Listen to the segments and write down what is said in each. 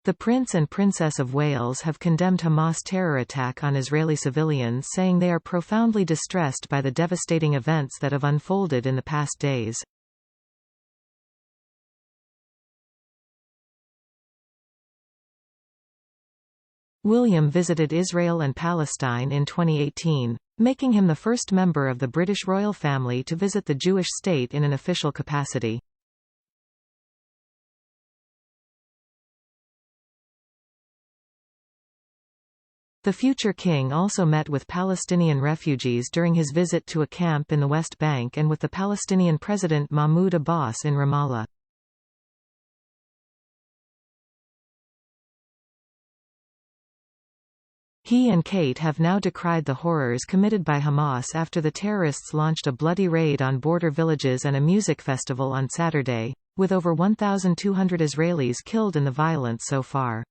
The Prince and Princess of Wales have condemned Hamas terror attack on Israeli civilians, saying they are profoundly distressed by the devastating events that have unfolded in the past days. William visited Israel and Palestine in 2018, making him the first member of the British royal family to visit the Jewish state in an official capacity. The future king also met with Palestinian refugees during his visit to a camp in the West Bank and with the Palestinian President Mahmoud Abbas in Ramallah. He and Kate have now decried the horrors committed by Hamas after the terrorists launched a bloody raid on border villages and a music festival on Saturday, with over 1,200 Israelis killed in the violence so far.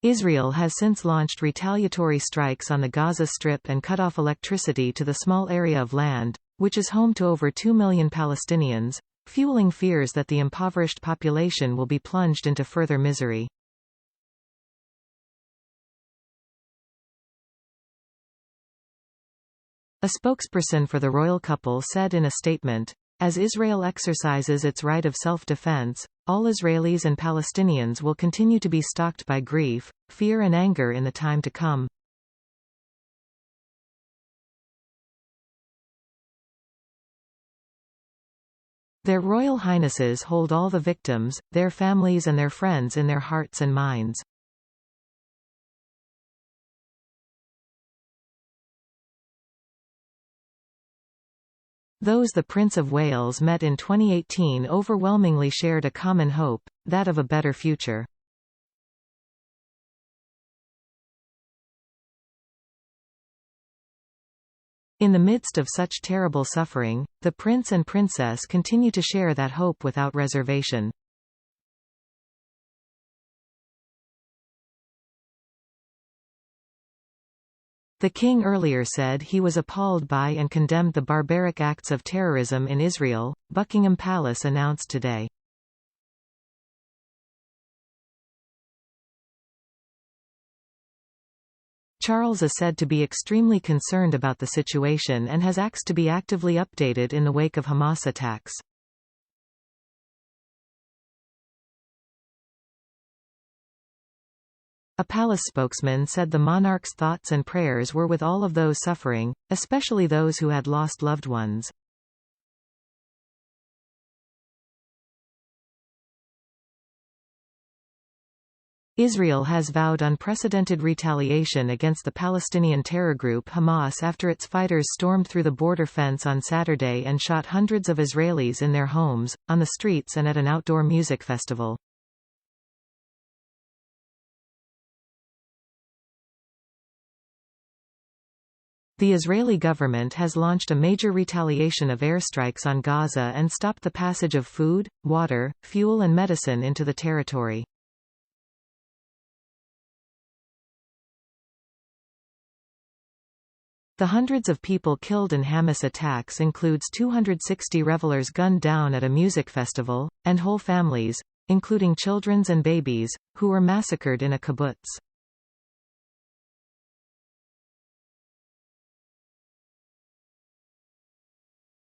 Israel has since launched retaliatory strikes on the Gaza Strip and cut off electricity to the small area of land, which is home to over 2 million Palestinians, fueling fears that the impoverished population will be plunged into further misery. A spokesperson for the royal couple said in a statement, "As Israel exercises its right of self-defense, all Israelis and Palestinians will continue to be stalked by grief, fear and anger in the time to come." Their Royal Highnesses hold all the victims, their families and their friends in their hearts and minds. Those the Prince of Wales met in 2018 overwhelmingly shared a common hope, that of a better future. In the midst of such terrible suffering, the Prince and Princess continue to share that hope without reservation. The king earlier said he was appalled by and condemned the barbaric acts of terrorism in Israel, Buckingham Palace announced today. Charles is said to be extremely concerned about the situation and has asked to be actively updated in the wake of Hamas attacks. A palace spokesman said the monarch's thoughts and prayers were with all of those suffering, especially those who had lost loved ones. Israel has vowed unprecedented retaliation against the Palestinian terror group Hamas after its fighters stormed through the border fence on Saturday and shot hundreds of Israelis in their homes, on the streets and at an outdoor music festival. The Israeli government has launched a major retaliation of airstrikes on Gaza and stopped the passage of food, water, fuel and medicine into the territory. The hundreds of people killed in Hamas attacks includes 260 revelers gunned down at a music festival, and whole families, including children and babies, who were massacred in a kibbutz.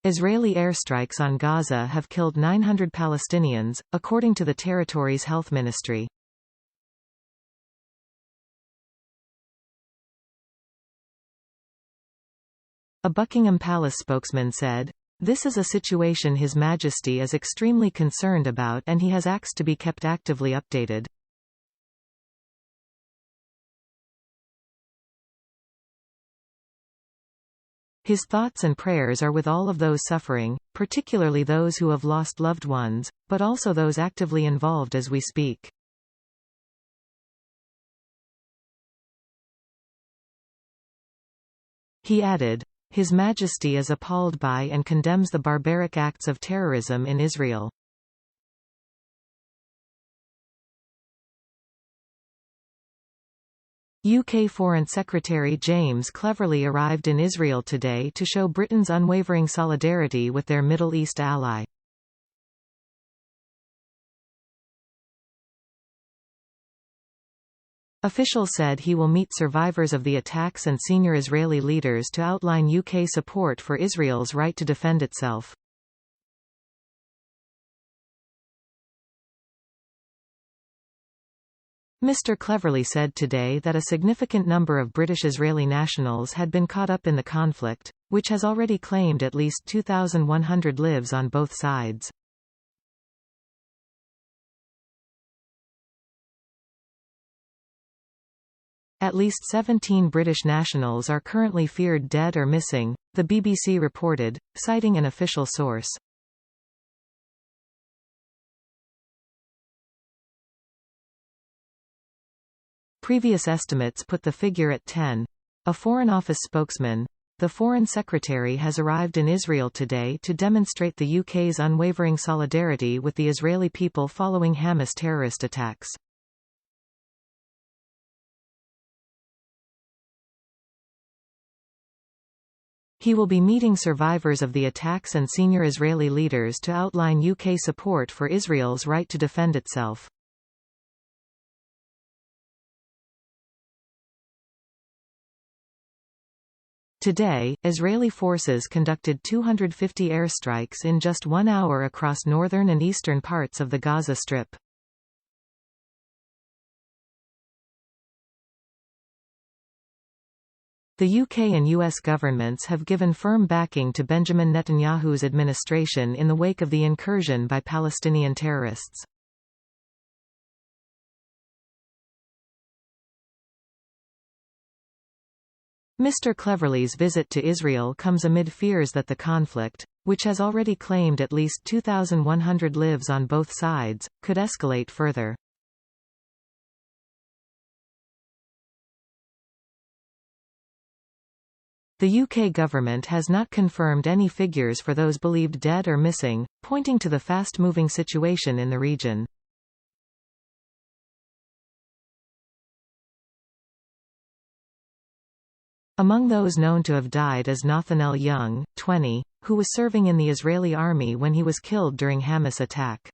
Israeli airstrikes on Gaza have killed 900 Palestinians, according to the territory's health ministry. A Buckingham Palace spokesman said, "This is a situation His Majesty is extremely concerned about and he has asked to be kept actively updated." His thoughts and prayers are with all of those suffering, particularly those who have lost loved ones, but also those actively involved as we speak. He added, "His Majesty is appalled by and condemns the barbaric acts of terrorism in Israel." UK Foreign Secretary James Cleverly arrived in Israel today to show Britain's unwavering solidarity with their Middle East ally. Officials said he will meet survivors of the attacks and senior Israeli leaders to outline UK support for Israel's right to defend itself. Mr. Cleverly said today that a significant number of British Israeli nationals had been caught up in the conflict, which has already claimed at least 2,100 lives on both sides. At least 17 British nationals are currently feared dead or missing, the BBC reported, citing an official source. Previous estimates put the figure at 10. A Foreign Office spokesman, the Foreign Secretary, has arrived in Israel today to demonstrate the UK's unwavering solidarity with the Israeli people following Hamas terrorist attacks. He will be meeting survivors of the attacks and senior Israeli leaders to outline UK support for Israel's right to defend itself. Today, Israeli forces conducted 250 airstrikes in just 1 hour across northern and eastern parts of the Gaza Strip. The UK and US governments have given firm backing to Benjamin Netanyahu's administration in the wake of the incursion by Palestinian terrorists. Mr. Cleverly's visit to Israel comes amid fears that the conflict, which has already claimed at least 2,100 lives on both sides, could escalate further. The UK government has not confirmed any figures for those believed dead or missing, pointing to the fast-moving situation in the region. Among those known to have died is Nathaniel Young, 20, who was serving in the Israeli army when he was killed during Hamas attack.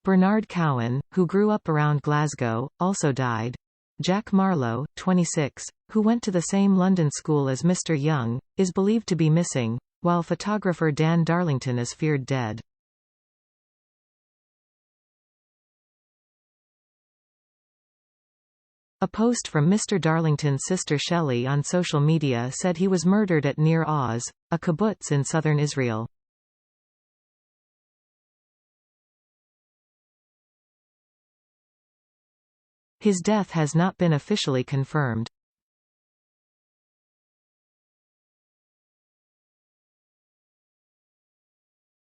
Bernard Cowan, who grew up around Glasgow, also died. Jack Marlowe, 26, who went to the same London school as Mr. Young, is believed to be missing, while photographer Dan Darlington is feared dead. A post from Mr. Darlington's sister Shelley on social media said he was murdered at Nir Oz, a kibbutz in southern Israel. His death has not been officially confirmed.